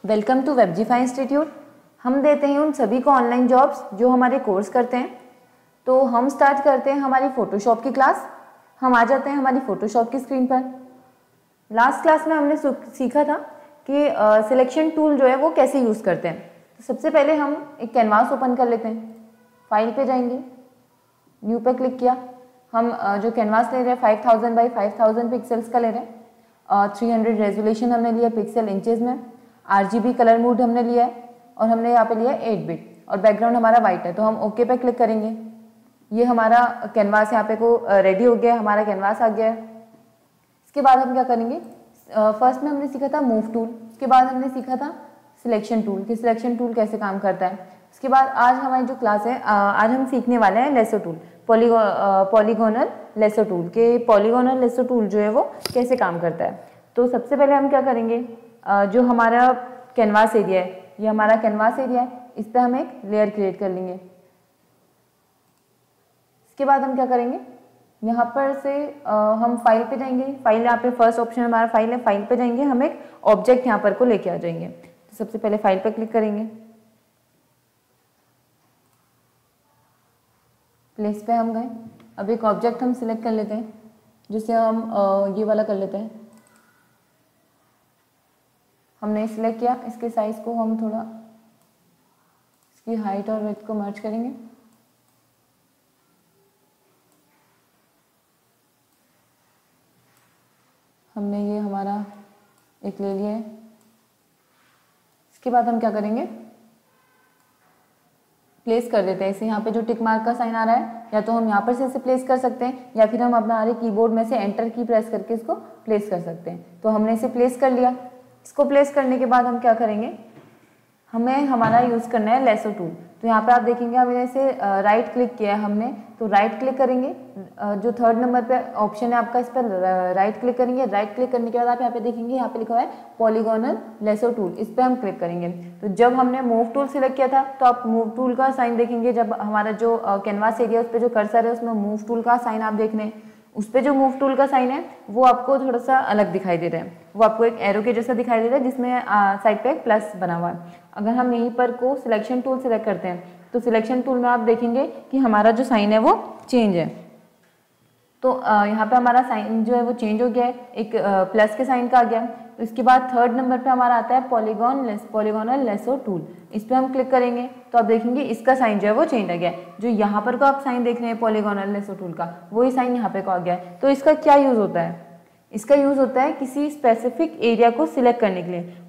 Welcome to वेबजीफाई institute. हम देते हैं उन सभी को ऑनलाइन जॉब्स जो हमारे कोर्स करते हैं। तो हम स्टार्ट करते हैं हमारी फ़ोटोशॉप की क्लास। हम आ जाते हैं हमारी फ़ोटोशॉप की स्क्रीन पर। लास्ट क्लास में हमने सीखा था कि सिलेक्शन टूल जो है वो कैसे यूज़ करते हैं। तो सबसे पहले हम एक कैनवास ओपन कर लेते हैं। फाइल पे जाएंगे, न्यू पे क्लिक किया। हम जो कैनवास ले रहे हैं 5000 बाई 5000 पिक्सल्स का ले रहे हैं। 300 रेजोल्यूशन हमने लिया पिक्सल इंचेस में। RGB कलर मोड हमने लिया है और हमने यहाँ पे लिया 8 बिट और बैकग्राउंड हमारा वाइट है। तो हम ओके पे क्लिक करेंगे। ये हमारा कैनवास यहाँ पे को रेडी हो गया, हमारा कैनवास आ गया है। इसके बाद हम क्या करेंगे, फर्स्ट में हमने सीखा था मूव टूल, उसके बाद हमने सीखा था सिलेक्शन टूल कि सिलेक्शन टूल कैसे काम करता है। उसके बाद आज हमारी जो क्लास है, आज हम सीखने वाले हैं lasso tool, polygonal lasso tool के पॉलीगोनल लेसो टूल जो है वो कैसे काम करता है। तो सबसे पहले हम क्या करेंगे, जो हमारा कैनवास एरिया है, ये हमारा कैनवास एरिया है, इस पर हम एक लेयर क्रिएट कर लेंगे। इसके बाद हम क्या करेंगे, यहाँ पर से हम फाइल पे जाएंगे। फाइल यहाँ पे फर्स्ट ऑप्शन हमारा फाइल है, फाइल पे जाएंगे, हम एक ऑब्जेक्ट यहाँ पर को लेके आ जाएंगे। तो सबसे पहले फाइल पे क्लिक करेंगे, प्लेस पे हम गए। अब एक ऑब्जेक्ट हम सिलेक्ट कर लेते हैं, जिसे हम ये वाला कर लेते हैं। हमने सिलेक्ट किया, इसके साइज को हम थोड़ा, इसकी हाइट और विड्थ को मर्ज करेंगे। हमने ये हमारा एक ले लिया है। इसके बाद हम क्या करेंगे, प्लेस कर देते हैं इसे। यहाँ पे जो टिक मार्क का साइन आ रहा है, या तो हम यहाँ पर से इसे प्लेस कर सकते हैं, या फिर हम अपना कीबोर्ड में से एंटर की प्रेस करके इसको प्लेस कर सकते हैं। तो हमने इसे प्लेस कर लिया। इसको प्लेस करने के बाद हम क्या करेंगे, हमें हमारा यूज़ करना है लेसो टूल। तो यहाँ पे आप देखेंगे हमने इसे राइट क्लिक किया है हमने, तो राइट क्लिक करेंगे। जो थर्ड नंबर पे ऑप्शन है आपका, इस पर राइट क्लिक करेंगे। राइट क्लिक करने के बाद आप यहाँ पे देखेंगे, यहाँ पे लिखा हुआ है पॉलीगोनल लेसो टूल, इस पर हम क्लिक करेंगे। तो जब हमने मूव टूल सिलेक्ट किया था, तो आप मूव टूल का साइन देखेंगे। जब हमारा जो कैनवास एरिया उस पर जो कर्सर है, उसमें मूव टूल का साइन आप देख रहे हैं। उस पर जो मूव टूल का साइन है वो आपको थोड़ा सा अलग दिखाई दे रहा है, वो आपको एक एरो के जैसा दिखाई दे रहा है, जिसमें साइड पे एक प्लस बना हुआ है। अगर हम यहीं पर को सिलेक्शन टूल सिलेक्ट करते हैं, तो सिलेक्शन टूल में आप देखेंगे कि हमारा जो साइन है वो चेंज है। तो यहाँ पे हमारा साइन जो है वो चेंज हो गया है, एक प्लस के साइन का आ गया। तो इसके बाद थर्ड नंबर पे हमारा आता है पॉलीगोनल लेसो टूल, इस पर हम क्लिक करेंगे। तो आप देखेंगे इसका साइन जो है वो चेंज आ गया है। जो यहाँ पर को आप साइन देख रहे हैं पॉलीगोनल लेसो टूल का, वही साइन यहाँ पे को आ गया है। तो इसका क्या यूज़ होता है, इसका यूज़ होता है किसी स्पेसिफिक एरिया को सिलेक्ट करने के लिए।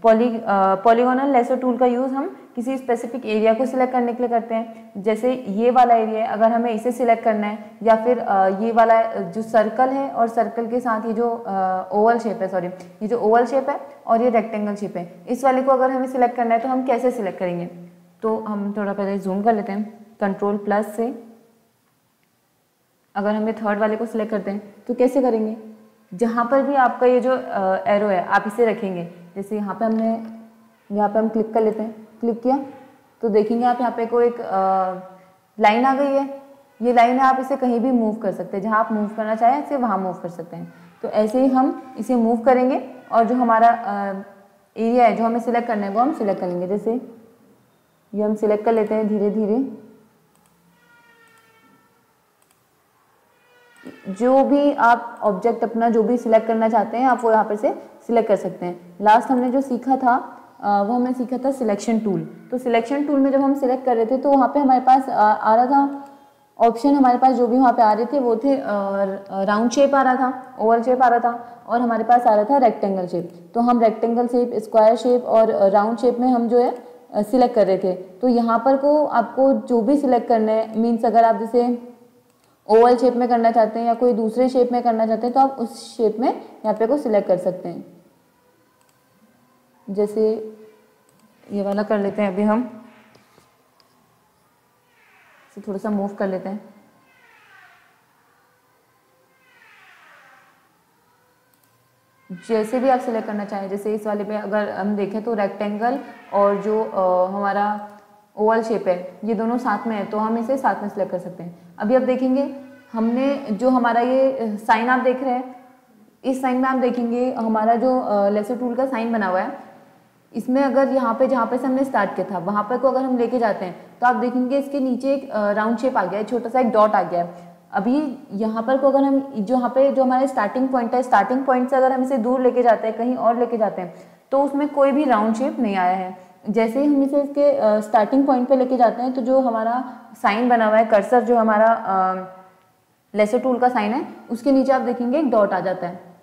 पॉलीगोनल लेसो टूल का यूज़ हम किसी स्पेसिफिक एरिया को सिलेक्ट करने के लिए करते हैं। जैसे ये वाला एरिया है, अगर हमें इसे सिलेक्ट करना है, या फिर ये वाला जो सर्कल है और सर्कल के साथ ये जो ओवल शेप है, सॉरी ये जो ओवल शेप है और ये रेक्टेंगल शेप है, इस वाले को अगर हमें सिलेक्ट करना है तो हम कैसे सिलेक्ट करेंगे। तो हम थोड़ा पहले जूम कर लेते हैं कंट्रोल प्लस से। अगर हमें थर्ड वाले को सिलेक्ट करते हैं तो कैसे करेंगे, जहाँ पर भी आपका ये जो एरो है आप इसे रखेंगे। जैसे यहाँ पे हम क्लिक कर लेते हैं, क्लिक किया तो देखेंगे आप यहाँ पे कोई एक लाइन आ गई है। ये लाइन है, आप इसे कहीं भी मूव कर सकते हैं, जहाँ आप मूव करना चाहें इसे वहाँ मूव कर सकते हैं। तो ऐसे ही हम इसे मूव करेंगे और जो हमारा एरिया है जो हमें सिलेक्ट करना है वो हम सिलेक्ट कर लेंगे। जैसे ये हम सिलेक्ट कर लेते हैं धीरे धीरे। जो भी आप ऑब्जेक्ट अपना जो भी सिलेक्ट करना चाहते हैं आप वो यहाँ पर से सिलेक्ट कर सकते हैं। लास्ट हमने जो सीखा था वो हमने सीखा था सिलेक्शन टूल। तो सिलेक्शन टूल में जब हम सिलेक्ट कर रहे थे तो वहाँ पे हमारे पास आ रहा था ऑप्शन, हमारे पास जो भी वहाँ पे आ रहे थे वो थे राउंड शेप आ रहा था, ओवल शेप आ रहा था, और हमारे पास आ रहा था रेक्टेंगल शेप। तो हम रेक्टेंगल शेप, स्क्वायर शेप और राउंड शेप में हम जो है सिलेक्ट कर रहे थे। तो यहाँ पर को आपको जो भी सिलेक्ट करना है, मीन्स अगर आप जैसे ओवल शेप में करना चाहते हैं या कोई दूसरे शेप में करना चाहते हैं तो आप उस शेप में यहाँ पे को सिलेक्ट कर सकते हैं। जैसे ये वाला कर लेते हैं, अभी हम इसे थोड़ा सा मूव कर लेते हैं। जैसे भी आप सिलेक्ट करना चाहें, जैसे इस वाले पे अगर हम देखें तो रेक्टेंगल और जो हमारा ओवल शेप है ये दोनों साथ में है, तो हम इसे साथ में सिलेक्ट कर सकते हैं। अभी आप देखेंगे हमने जो हमारा ये साइन आप देख रहे हैं, इस साइन में आप देखेंगे हमारा जो लेसो टूल का साइन बना हुआ है, इसमें अगर यहाँ पे जहाँ पे से हमने स्टार्ट किया था वहाँ पर को अगर हम लेके जाते हैं तो आप देखेंगे इसके नीचे एक राउंड शेप आ गया है, छोटा सा एक डॉट आ गया है। अभी यहाँ पर को अगर हम जो यहाँ पे जो हमारे स्टार्टिंग पॉइंट है, स्टार्टिंग पॉइंट से अगर हम इसे दूर लेके जाते हैं, कहीं और लेके जाते हैं, तो उसमें कोई भी राउंड शेप नहीं आया है। जैसे ही हम इसे इसके स्टार्टिंग पॉइंट पे लेके जाते हैं तो जो हमारा साइन बना हुआ है, कर्सर जो हमारा लेसो टूल का साइन है, उसके नीचे आप देखेंगे एक डॉट आ जाता है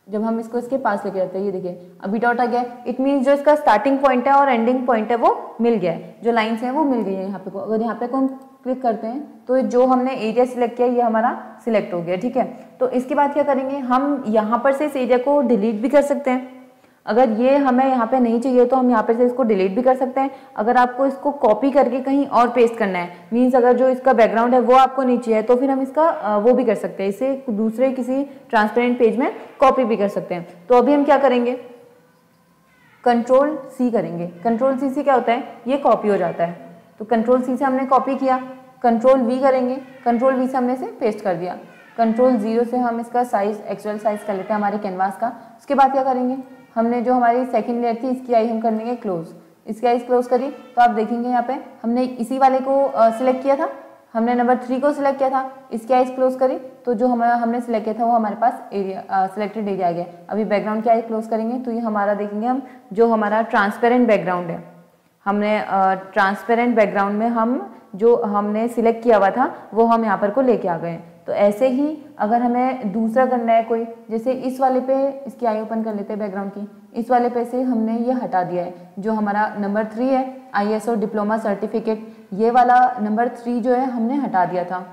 जब हम इसको इसके पास लेके जाते हैं। ये देखिए अभी डॉट आ गया है, इट मीन्स जो इसका स्टार्टिंग पॉइंट है और एंडिंग पॉइंट है वो मिल गया है, जो लाइन्स हैं वो मिल गई है यहाँ पे को। अगर यहाँ पे को हम क्लिक करते हैं तो जो हमने एरिया सिलेक्ट किया ये हमारा सिलेक्ट हो गया, ठीक है। तो इसके बाद क्या करेंगे, हम यहाँ पर से इस एरिया को डिलीट भी कर सकते हैं। अगर ये हमें यहाँ पे नहीं चाहिए तो हम यहाँ पे से इसको डिलीट भी कर सकते हैं। अगर आपको इसको कॉपी करके कहीं और पेस्ट करना है, मीन्स अगर जो इसका बैकग्राउंड है वो आपको नहीं चाहिए तो फिर हम इसका वो भी कर सकते हैं, इसे दूसरे किसी ट्रांसपेरेंट पेज में कॉपी भी कर सकते हैं। तो अभी हम क्या करेंगे, कंट्रोल सी करेंगे। कंट्रोल सी से क्या होता है, ये कॉपी हो जाता है। तो कंट्रोल सी से हमने कॉपी किया, कंट्रोल वी करेंगे, कंट्रोल वी से हमने इसे पेस्ट कर दिया। कंट्रोल 0 से हम इसका साइज एक्चुअल साइज कर लेते हैं हमारे कैनवास का। उसके बाद क्या करेंगे, हमने जो हमारी सेकंड लेयर थी इसकी आई हम कर लेंगे क्लोज। इसकी आईज क्लोज करी तो आप देखेंगे यहाँ पे हमने इसी वाले को सिलेक्ट किया था, हमने नंबर 3 को सिलेक्ट किया था, इसकी आईज क्लोज करी तो जो हमने सिलेक्ट किया था वो हमारे पास एरिया सिलेक्टेड एरिया आ गया। अभी बैकग्राउंड की आईज क्लोज करेंगे तो ये हमारा देखेंगे हम जो हमारा ट्रांसपेरेंट बैकग्राउंड है, हमने ट्रांसपेरेंट बैकग्राउंड में हम जो हमने सिलेक्ट किया हुआ था वो हम यहाँ पर को लेके आ गए। तो ऐसे ही अगर हमें दूसरा करना है कोई, जैसे इस वाले पे इसकी आई ओपन कर लेते हैं बैकग्राउंड की, इस वाले पे से हमने ये हटा दिया है, जो हमारा नंबर 3 है ISO डिप्लोमा सर्टिफिकेट, ये वाला नंबर 3 जो है हमने हटा दिया था।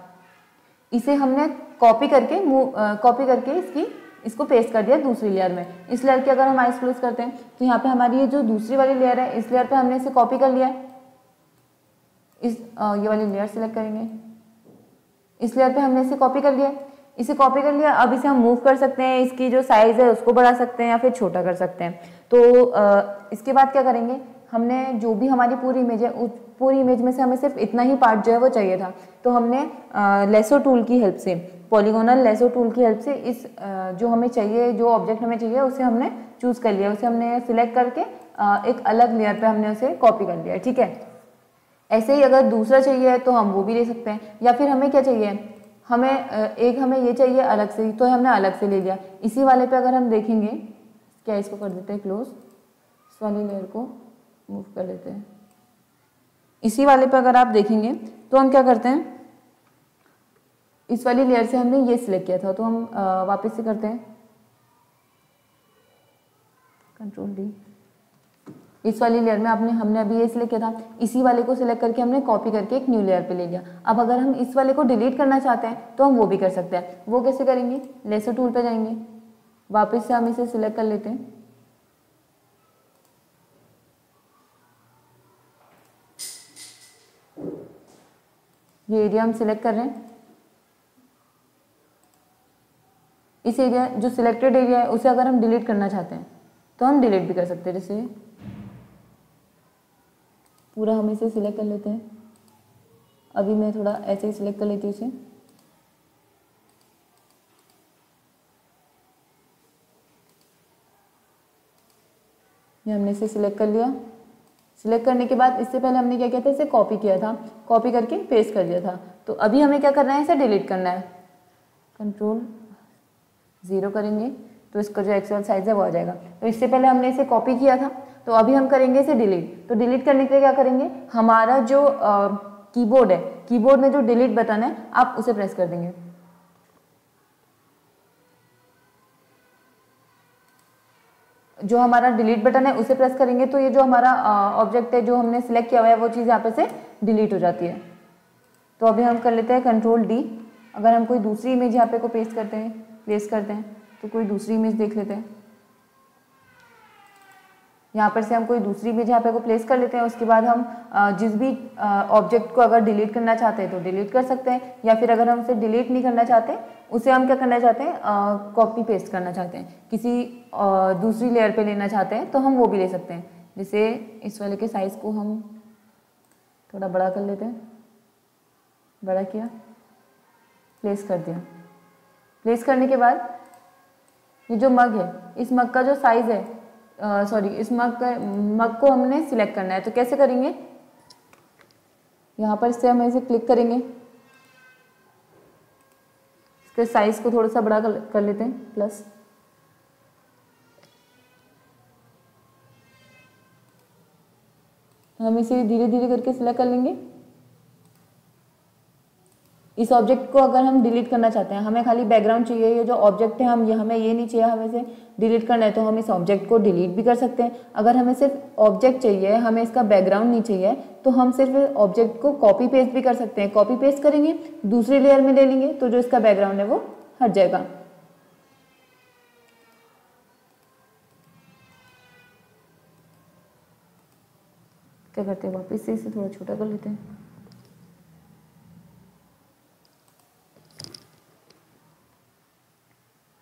इसे हमने कॉपी करके इसको पेस्ट कर दिया दूसरी लेयर में। इस लेयर की अगर हम आइज क्लोज करते हैं तो यहाँ पे हमारी ये जो दूसरी वाली लेयर है, इस लेयर पे हमने इसे कॉपी कर लिया है। ये वाली लेयर सिलेक्ट करेंगे, इस लेयर पे हमने इसे कॉपी कर लिया, इसे कॉपी कर लिया। अब इसे हम मूव कर सकते हैं, इसकी जो साइज है उसको बढ़ा सकते हैं या फिर छोटा कर सकते हैं। तो इसके बाद क्या करेंगे, हमने जो भी हमारी पूरी इमेज है उस पूरी इमेज में से हमें सिर्फ इतना ही पार्ट जो है वो चाहिए था। तो हमने लेसो टूल की हेल्प से, पॉलीगोनल लेसो टूल की हेल्प से इस जो हमें चाहिए, जो ऑब्जेक्ट हमें चाहिए उसे हमने चूज कर लिया, उसे हमने सिलेक्ट करके एक अलग लेयर पे हमने उसे कॉपी कर लिया, ठीक है। ऐसे ही अगर दूसरा चाहिए तो हम वो भी ले सकते हैं, या फिर हमें क्या चाहिए, हमें ये चाहिए अलग से, तो हमने अलग से ले लिया। इसी वाले पे अगर हम देखेंगे, क्या इसको कर देते हैं क्लोज, इस वाली लेयर को मूव कर लेते हैं। इसी वाले पे अगर आप देखेंगे तो हम क्या करते हैं, इस वाली लेयर से हमने ये सिलेक्ट किया था तो हम वापस से करते हैं कंट्रोल डी। इस वाली लेयर में हमने अभी ये सिलेक्ट किया था, इसी वाले को सिलेक्ट करके हमने कॉपी करके एक न्यू लेयर पे ले लिया। अब अगर हम इस वाले को डिलीट करना चाहते हैं तो हम वो भी कर सकते हैं। वो कैसे करेंगे, लेसो टूल पे जाएंगे, वापस से हम इसे सिलेक्ट कर लेते हैं, ये एरिया हम सिलेक्ट कर रहे हैं। इस एरिया जो सिलेक्टेड एरिया है उसे अगर हम डिलीट करना चाहते हैं तो हम डिलीट भी कर सकते हैं। जैसे पूरा हम इसे सिलेक्ट कर लेते हैं, अभी मैं थोड़ा ऐसे ही सिलेक्ट कर लेती हूँ इसे। ये हमने इसे सिलेक्ट कर लिया। सिलेक्ट करने के बाद इससे पहले हमने क्या किया था, इसे कॉपी किया था, कॉपी करके पेस्ट कर दिया था। तो अभी हमें क्या करना है, इसे डिलीट करना है। कंट्रोल 0 करेंगे तो इसका जो एक्चुअल साइज है वो आ जाएगा। तो इससे पहले हमने इसे कॉपी किया था, तो अभी हम करेंगे इसे डिलीट। तो डिलीट करने के लिए क्या करेंगे, हमारा जो कीबोर्ड है, कीबोर्ड में जो डिलीट बटन है आप उसे प्रेस कर देंगे। जो हमारा डिलीट बटन है उसे प्रेस करेंगे तो ये जो हमारा ऑब्जेक्ट है जो हमने सिलेक्ट किया हुआ है वो चीज़ यहाँ पे से डिलीट हो जाती है। तो अभी हम कर लेते हैं कंट्रोल डी। अगर हम कोई दूसरी इमेज यहाँ पे को पेस्ट करते हैं, प्लेस करते हैं, तो कोई दूसरी इमेज देख लेते हैं। यहाँ पर से हम कोई दूसरी इमेज यहाँ पे को प्लेस कर लेते हैं। उसके बाद हम जिस भी ऑब्जेक्ट को अगर डिलीट करना चाहते हैं तो डिलीट कर सकते हैं, या फिर अगर हम उसे डिलीट नहीं करना चाहते, उसे हम क्या करना चाहते हैं, कॉपी पेस्ट करना चाहते हैं, किसी दूसरी लेयर पे लेना चाहते हैं तो हम वो भी ले सकते हैं। जैसे इस वाले के साइज़ को हम थोड़ा बड़ा कर लेते हैं, बड़ा किया, प्लेस कर दिया। प्लेस करने के बाद ये जो मग है, इस मग का जो साइज़ है सॉरी इस मग को हमने सिलेक्ट करना है। तो कैसे करेंगे, यहाँ पर से हम इसे क्लिक करेंगे, इसके साइज को थोड़ा सा बड़ा कर लेते हैं प्लस, हम इसे धीरे धीरे करके सिलेक्ट कर लेंगे। इस ऑब्जेक्ट को अगर हम डिलीट करना चाहते हैं, हमें खाली बैकग्राउंड चाहिए, ये जो ऑब्जेक्ट है हमें ये नहीं चाहिए, हमें इसे डिलीट करना है, तो हम इस ऑब्जेक्ट को डिलीट भी कर सकते हैं। अगर हमें सिर्फ ऑब्जेक्ट चाहिए, हमें इसका बैकग्राउंड नहीं चाहिए, तो हम सिर्फ ऑब्जेक्ट को कॉपी पेस्ट भी कर सकते हैं। कॉपी पेस्ट करेंगे, दूसरी लेयर में ले लेंगे, तो जो इसका बैकग्राउंड है वो हट जाएगा। क्या करते हैं, वापस से इसे थोड़ा छोटा कर लेते हैं।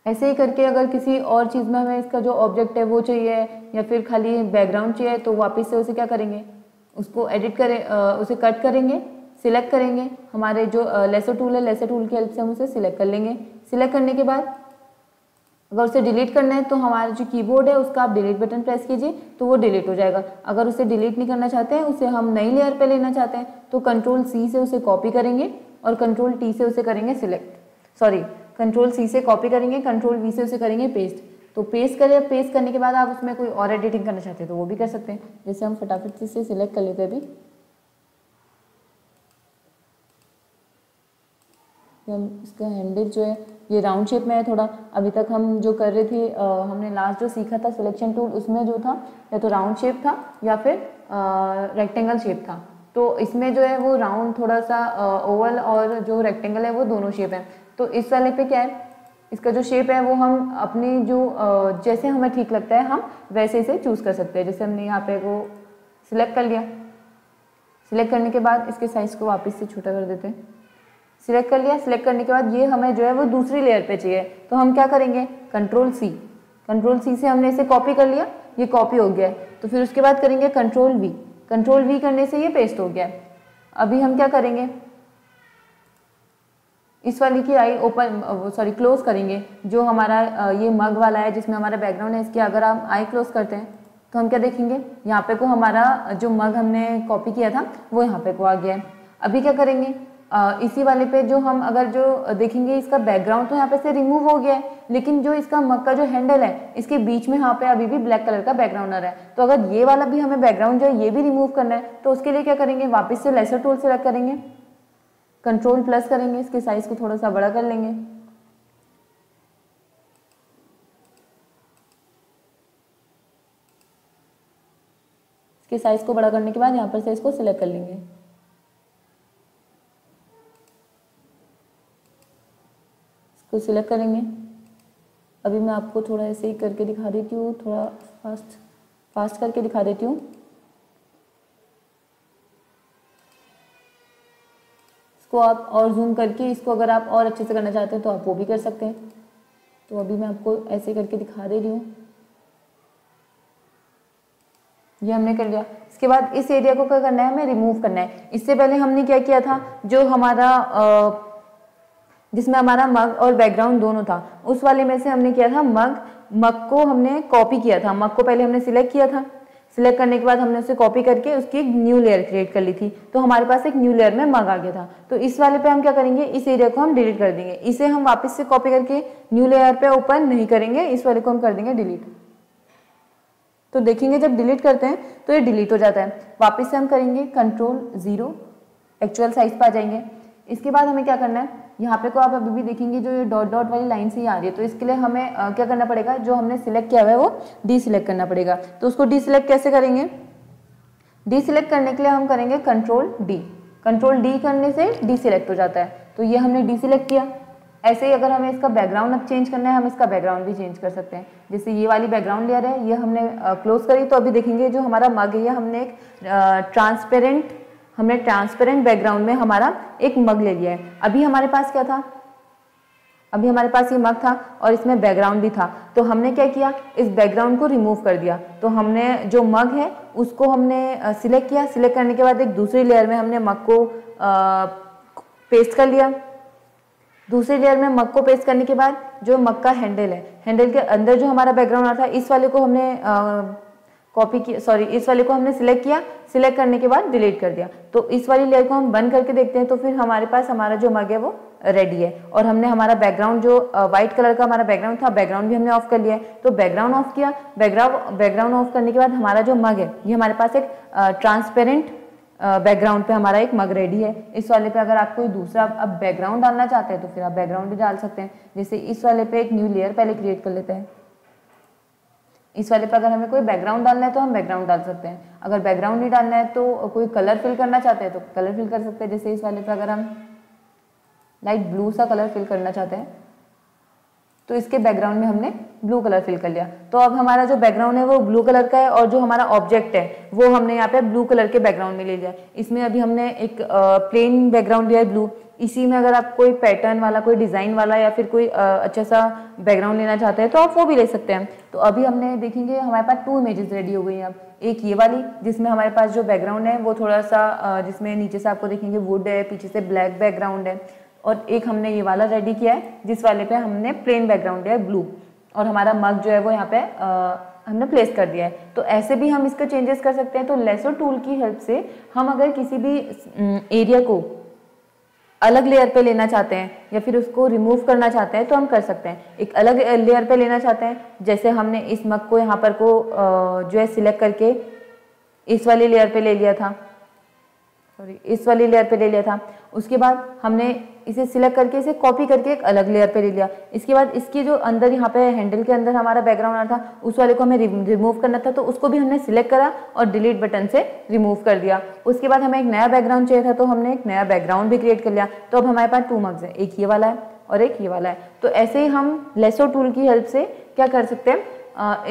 ऐसे ही करके अगर किसी और चीज़ में हमें इसका जो ऑब्जेक्ट है वो चाहिए या फिर खाली बैकग्राउंड चाहिए, तो वापस से उसे क्या करेंगे, उसको एडिट करें, उसे कट करेंगे, सिलेक्ट करेंगे। हमारे जो लेसर टूल है, लेसर टूल की हेल्प से हम उसे सिलेक्ट कर लेंगे। सिलेक्ट करने के बाद अगर उसे डिलीट करना है, तो हमारा जो कीबोर्ड है उसका आप डिलीट बटन प्रेस कीजिए, तो वो डिलीट हो जाएगा। अगर उसे डिलीट नहीं करना चाहते हैं, उसे हम नई लेयर पे लेना चाहते हैं, तो कंट्रोल सी से उसे कॉपी करेंगे और कंट्रोल टी से उसे करेंगे सिलेक्ट, सॉरी कंट्रोल सी से कॉपी करेंगे, कंट्रोल वी से उसे करेंगे पेस्ट। तो पेस्ट करें, पेस्ट करने के बाद आप उसमें कोई और एडिटिंग करना चाहते हैं तो वो भी कर सकते हैं। जैसे हम फटाफट से सिलेक्ट कर लेते हैं। अभी हम इसका हैंडल जो है ये राउंड शेप में है थोड़ा। अभी तक हम जो कर रहे थे, हमने लास्ट जो सीखा था सिलेक्शन टूल, उसमें जो था या तो राउंड शेप था या फिर रेक्टेंगल शेप था। तो इसमें जो है वो राउंड थोड़ा सा ओवल और जो रेक्टेंगल है वो दोनों शेप है। तो इस वाले पे क्या है, इसका जो शेप है वो हम अपनी जो जैसे हमें ठीक लगता है हम वैसे इसे चूज़ कर सकते हैं। जैसे हमने यहाँ पे वो सिलेक्ट कर लिया, सिलेक्ट करने के बाद इसके साइज़ को वापस से छोटा कर देते हैं। सिलेक्ट कर लिया, सिलेक्ट करने के बाद ये हमें जो है वो दूसरी लेयर पे चाहिए, तो हम क्या करेंगे, कंट्रोल सी, कंट्रोल सी से हमने इसे कॉपी कर लिया, ये कॉपी हो गया है। तो फिर उसके बाद करेंगे कंट्रोल वी, कंट्रोल वी करने से ये पेस्ट हो गया है। अभी हम क्या करेंगे, इस वाली की आई ओपन सॉरी क्लोज करेंगे। जो हमारा ये मग वाला है जिसमें हमारा बैकग्राउंड है, इसकी अगर हम आई क्लोज करते हैं तो हम क्या देखेंगे, यहाँ पे को हमारा जो मग हमने कॉपी किया था वो यहाँ पे को आ गया है। अभी क्या करेंगे, इसी वाले पे जो हम अगर जो देखेंगे इसका बैकग्राउंड तो यहाँ पे से रिमूव हो गया है, लेकिन जो इसका मग का जो हैंडल है इसके बीच में यहाँ पे अभी भी ब्लैक कलर का बैकग्राउंड आ रहा है। तो अगर ये वाला भी हमें बैकग्राउंड जो है ये भी रिमूव करना है, तो उसके लिए क्या करेंगे, वापस से लेसर टूल सेलेक्ट करेंगे, कंट्रोल प्लस करेंगे, इसके साइज को थोड़ा सा बड़ा कर लेंगे। इसके साइज को बड़ा करने के बाद यहाँ पर से इसको सिलेक्ट कर लेंगे। इसको सिलेक्ट करेंगे। अभी मैं आपको थोड़ा ऐसे ही करके दिखा देती हूँ, थोड़ा फास्ट करके दिखा देती हूँ। को आप और जूम करके इसको अगर आप और अच्छे से करना चाहते हैं तो आप वो भी कर सकते हैं। तो अभी मैं आपको ऐसे करके दिखा दे रही हूँ। ये हमने कर लिया। इसके बाद इस एरिया को क्या करना है, हमें रिमूव करना है। इससे पहले हमने क्या किया था, जो हमारा जिसमें हमारा मग और बैकग्राउंड दोनों था, उस वाले में से हमने किया था मग को हमने कॉपी किया था। मग को पहले हमने सिलेक्ट किया था, सिलेक्ट करने के बाद हमने उसे कॉपी करके उसकी एक न्यू लेयर क्रिएट कर ली थी, तो हमारे पास एक न्यू लेयर में मग आ गया था। तो इस वाले पे हम क्या करेंगे, इस एरिया को हम डिलीट कर देंगे। इसे हम वापस से कॉपी करके न्यू लेयर पे ओपन नहीं करेंगे, इस वाले को हम कर देंगे डिलीट। तो देखेंगे जब डिलीट करते हैं तो ये डिलीट हो जाता है। वापस से हम करेंगे कंट्रोल 0, एक्चुअल साइज पे आ जाएंगे। इसके बाद हमें क्या करना है, यहाँ पे को आप अभी भी देखेंगे जो ये डॉट डॉट वाली लाइन से ही आ रही है, तो इसके लिए हमें क्या करना पड़ेगा, जो हमने सिलेक्ट किया हुआ है वो डीसिलेक्ट करना पड़ेगा। तो उसको डीसिलेक्ट कैसे करेंगे, डीसिलेक्ट करने के लिए हम करेंगे कंट्रोल डी। कंट्रोल डी करने से डीसिलेक्ट हो जाता है। तो ये हमने डीसिलेक्ट किया। ऐसे ही अगर हमें इसका बैकग्राउंड अब चेंज करना है, हम इसका बैकग्राउंड भी चेंज कर सकते हैं। जैसे ये वाली बैकग्राउंड लेयर है, ये हमने क्लोज करी, तो अभी देखेंगे जो हमारा मग है, हमने एक ट्रांसपेरेंट बैकग्राउंड में हमारा एक मग ले लिया है। अभी हमारे पास क्या था, अभी हमारे पास ये मग था और इसमें बैकग्राउंड भी था। तो हमने क्या किया, इस बैकग्राउंड को रिमूव कर दिया। तो हमने जो मग है उसको हमने सिलेक्ट किया, सिलेक्ट करने के बाद एक दूसरी लेयर में हमने मग को पेस्ट कर लिया। दूसरी लेयर में मग को पेस्ट करने के बाद जो मग का हैंडल है, हैंडल के अंदर जो हमारा बैकग्राउंड आ रहा था, इस वाले को हमने कॉपी की, सॉरी इस वाले को हमने सिलेक्ट किया, सिलेक्ट करने के बाद डिलीट कर दिया। तो इस वाली लेयर को हम बंद करके देखते हैं, तो फिर हमारे पास हमारा जो मग है वो रेडी है। और हमने हमारा बैकग्राउंड जो व्हाइट कलर का हमारा बैकग्राउंड था, बैकग्राउंड भी हमने ऑफ कर लिया है। तो बैकग्राउंड ऑफ किया, बैकग्राउंड ऑफ करने के बाद हमारा जो मग है ये हमारे पास एक ट्रांसपेरेंट बैकग्राउंड पे हमारा एक मग रेडी है। इस वाले पे अगर आप कोई दूसरा अब बैकग्राउंड डालना चाहते हैं तो फिर आप बैकग्राउंड भी डाल सकते हैं। जैसे इस वाले पे एक न्यू लेयर पहले क्रिएट कर लेते हैं। इस वाले पे अगर हमें कोई बैकग्राउंड डालना है तो हम बैकग्राउंड डाल सकते हैं। अगर बैकग्राउंड नहीं डालना है तो कोई कलर फिल करना चाहते हैं तो कलर फिल कर सकते हैं। जैसे इस वाले पे अगर हम लाइट ब्लू सा कलर फिल करना चाहते हैं तो इसके बैकग्राउंड में हमने ब्लू कलर फिल कर लिया। तो अब हमारा जो बैकग्राउंड है वो ब्लू कलर का है और जो हमारा ऑब्जेक्ट है वो हमने यहाँ पे ब्लू कलर के बैकग्राउंड में ले लिया। इसमें अभी हमने एक प्लेन बैकग्राउंड लिया है ब्लू। इसी में अगर आप कोई पैटर्न वाला, कोई डिज़ाइन वाला या फिर कोई अच्छा सा बैकग्राउंड लेना चाहते हैं तो आप वो भी ले सकते हैं। तो अभी हमने देखेंगे हमारे पास 2 इमेजेस रेडी हो गई हैं। अब एक ये वाली जिसमें हमारे पास जो बैकग्राउंड है वो थोड़ा सा जिसमें नीचे से आपको देखेंगे वुड है, पीछे से ब्लैक बैकग्राउंड है। और एक हमने ये वाला रेडी किया है जिस वाले पे हमने प्लेन बैकग्राउंड लिया है ब्लू, और हमारा मग जो है वो यहाँ पे हमने प्लेस कर दिया है। तो ऐसे भी हम इसका चेंजेस कर सकते हैं। तो लेसो टूल की हेल्प से हम अगर किसी भी एरिया को अलग लेयर पे लेना चाहते हैं या फिर उसको रिमूव करना चाहते हैं तो हम कर सकते हैं। एक अलग लेयर पे लेना चाहते हैं, जैसे हमने इस मग को यहाँ पर को जो है सिलेक्ट करके इस वाली लेयर पे ले लिया था, सॉरी इस वाली लेयर पे ले लिया था। उसके बाद हमने इसे सिलेक्ट करके इसे कॉपी करके एक अलग लेयर पे ले लिया। इसके बाद इसकी जो अंदर यहाँ पे हैंडल के अंदर हमारा बैकग्राउंड आ रहा था उस वाले को हमें रिमूव करना था, तो उसको भी हमने सिलेक्ट करा और डिलीट बटन से रिमूव कर दिया। उसके बाद हमें एक नया बैकग्राउंड चाहिए था तो हमने एक नया बैकग्राउंड भी क्रिएट कर लिया। तो अब हमारे पास 2 मग्स है, एक ये वाला है और एक ये वाला है। तो ऐसे ही हम लेसो टूल की हेल्प से क्या कर सकते हैं,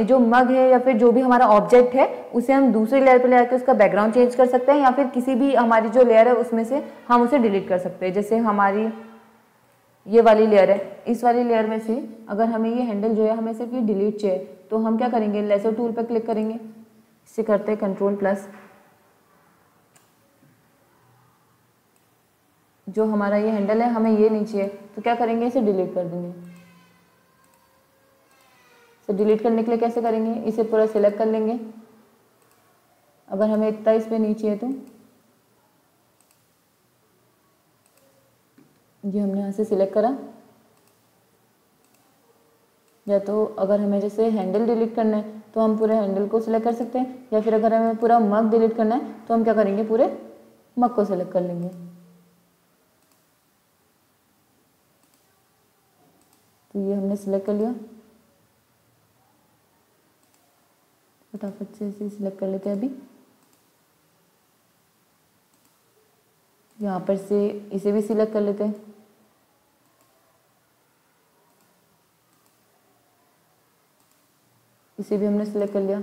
जो मग है या फिर जो भी हमारा ऑब्जेक्ट है उसे हम दूसरी लेयर पे ले आके उसका बैकग्राउंड चेंज कर सकते हैं, या फिर किसी भी हमारी जो लेयर है उसमें से हम उसे डिलीट कर सकते हैं। जैसे हमारी ये वाली लेयर है, इस वाली लेयर में से अगर हमें ये हैंडल जो है हमें सिर्फ ये डिलीट चाहिए तो हम क्या करेंगे, लेसो टूल पर क्लिक करेंगे, इसे करते हैं Ctrl+। जो हमारा ये हैंडल है हमें ये नहीं चाहिए तो क्या करेंगे, इसे डिलीट कर देंगे। तो डिलीट करने के लिए कैसे करेंगे, इसे पूरा सिलेक्ट कर लेंगे। अगर हमें इतना इसमें नहीं चाहिए तो ये हमने यहाँ से सिलेक्ट करा। या तो अगर हमें जैसे हैंडल डिलीट करना है तो हम पूरे हैंडल को सिलेक्ट कर सकते हैं, या फिर अगर हमें पूरा मग डिलीट करना है तो हम क्या करेंगे, पूरे मग को सिलेक्ट कर लेंगे। तो ये हमने सिलेक्ट कर लिया। फटाफट से इसे सिलेक्ट कर लेते हैं। अभी यहाँ पर से इसे भी सिलेक्ट कर लेते हैं। इसे भी हमने सिलेक्ट कर लिया।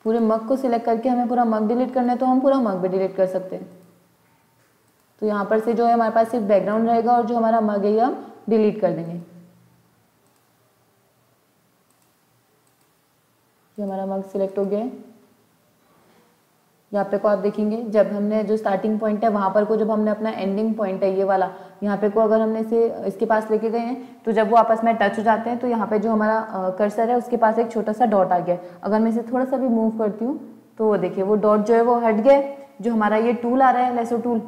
पूरे मग को सिलेक्ट करके हमें पूरा मग डिलीट करना है तो हम पूरा मग भी डिलीट कर सकते हैं। तो यहाँ पर से जो है हमारे पास सिर्फ बैकग्राउंड रहेगा और जो हमारा मग है हम डिलीट कर देंगे। ये हमारा मग सिलेक्ट हो गया है। यहाँ पे को आप देखेंगे जब हमने जो स्टार्टिंग पॉइंट है वहाँ पर को जब हमने अपना एंडिंग पॉइंट है ये वाला यहाँ पे को अगर हमने इसे इसके पास लेके गए हैं तो जब वो आपस में टच हो जाते हैं तो यहाँ पे जो हमारा कर्सर है उसके पास एक छोटा सा डॉट आ गया। अगर मैं इसे थोड़ा सा भी मूव करती हूँ तो वो देखिए वो डॉट जो है वो हट गया। जो हमारा ये टूल आ रहा है लेसो टूल,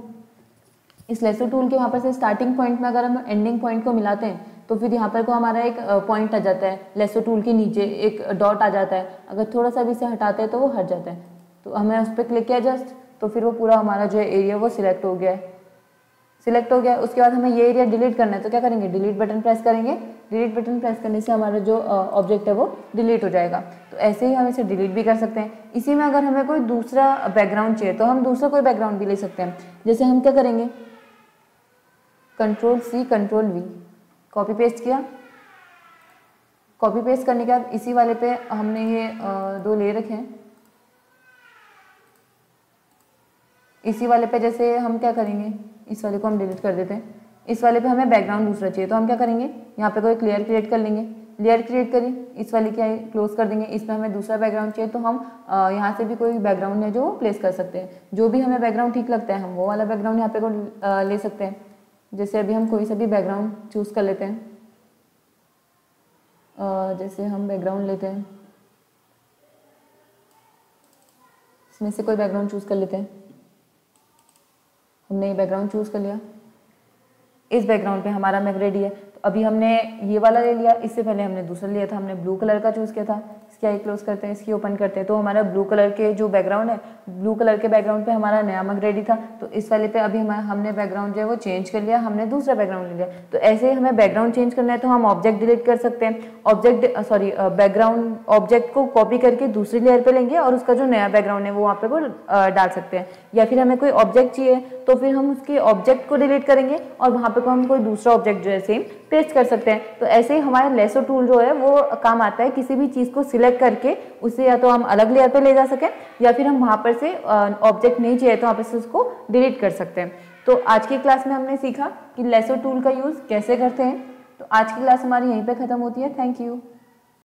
इस लेसो टूल के वहाँ पर से स्टार्टिंग पॉइंट में अगर हम एंडिंग पॉइंट को मिलाते हैं तो फिर यहाँ पर को हमारा एक पॉइंट आ जाता है, लेसो टूल के नीचे एक डॉट आ जाता है। अगर थोड़ा सा भी इसे हटाते हैं तो वो हट जाता है। तो हमें उस पर क्लिक किया जस्ट तो फिर वो पूरा हमारा जो एरिया वो सिलेक्ट हो गया है। सिलेक्ट हो गया। उसके बाद हमें ये एरिया डिलीट करना है तो क्या करेंगे, डिलीट बटन प्रेस करेंगे। डिलीट बटन प्रेस करने से हमारा जो ऑब्जेक्ट है वो डिलीट हो जाएगा। तो ऐसे ही हम इसे डिलीट भी कर सकते हैं। इसी में अगर हमें कोई दूसरा बैकग्राउंड चाहिए तो हम दूसरा कोई बैकग्राउंड भी ले सकते हैं। जैसे हम क्या करेंगे, Ctrl+C Ctrl+V कॉपी पेस्ट किया। कॉपी पेस्ट करने के बाद इसी वाले पे हमने ये 2 ले रखे हैं। इसी वाले पे जैसे हम क्या करेंगे, इस वाले को हम डिलीट कर देते हैं। इस वाले पे हमें बैकग्राउंड दूसरा चाहिए तो हम क्या करेंगे, यहाँ पे कोई लेयर क्रिएट कर लेंगे। लेयर क्रिएट करी, इस वाली क्या क्लोज कर देंगे। इसमें हमें दूसरा बैकग्राउंड चाहिए तो हम यहाँ से भी कोई बैकग्राउंड है जो प्लेस कर सकते हैं। जो भी हमें बैकग्राउंड ठीक लगता है हम वो वाला बैकग्राउंड यहाँ पे को ले सकते हैं। जैसे अभी हम कोई सा भी बैकग्राउंड चूज़ कर लेते हैं। जैसे हम बैकग्राउंड लेते हैं, इसमें से कोई बैकग्राउंड चूज़ कर लेते हैं। हमने ये बैकग्राउंड चूज़ कर लिया, इस बैकग्राउंड पे हमारा मैग रेडी है। तो अभी हमने ये वाला ले लिया, इससे पहले हमने दूसरा लिया था, हमने ब्लू कलर का चूज़ किया था। इसकी आई क्लोज करते हैं, इसकी ओपन करते हैं, तो हमारा ब्लू कलर के जो बैकग्राउंड है, ब्लू कलर के बैकग्राउंड पे हमारा नया मैग रेडी था। तो इस वाले पे अभी हमने बैकग्राउंड जो है वो चेंज कर लिया, हमने दूसरा बैकग्राउंड ले लिया। तो ऐसे ही हमें बैकग्राउंड चेंज करना है तो हम ऑब्जेक्ट डिलीट कर सकते हैं। बैकग्राउंड ऑब्जेक्ट को कॉपी करके दूसरी लेयर पे लेंगे और उसका जो नया बैकग्राउंड है वो वहाँ पे वो डाल सकते हैं। या फिर हमें कोई ऑब्जेक्ट चाहिए तो फिर हम उसके ऑब्जेक्ट को डिलीट करेंगे और वहाँ पे को हम कोई दूसरा ऑब्जेक्ट जो है सेम पेस्ट कर सकते हैं। तो ऐसे ही हमारा लेसो टूल जो है वो काम आता है, किसी भी चीज़ को सिलेक्ट करके उसे या तो हम अलग लेयर पे ले जा सकें या फिर हम वहाँ पर से ऑब्जेक्ट नहीं चाहिए तो वहाँ पर से उसको डिलीट कर सकते हैं। तो आज की क्लास में हमने सीखा कि लेसो टूल का यूज़ कैसे करते हैं। तो आज की क्लास हमारी यहीं पे ख़त्म होती है। Thank you.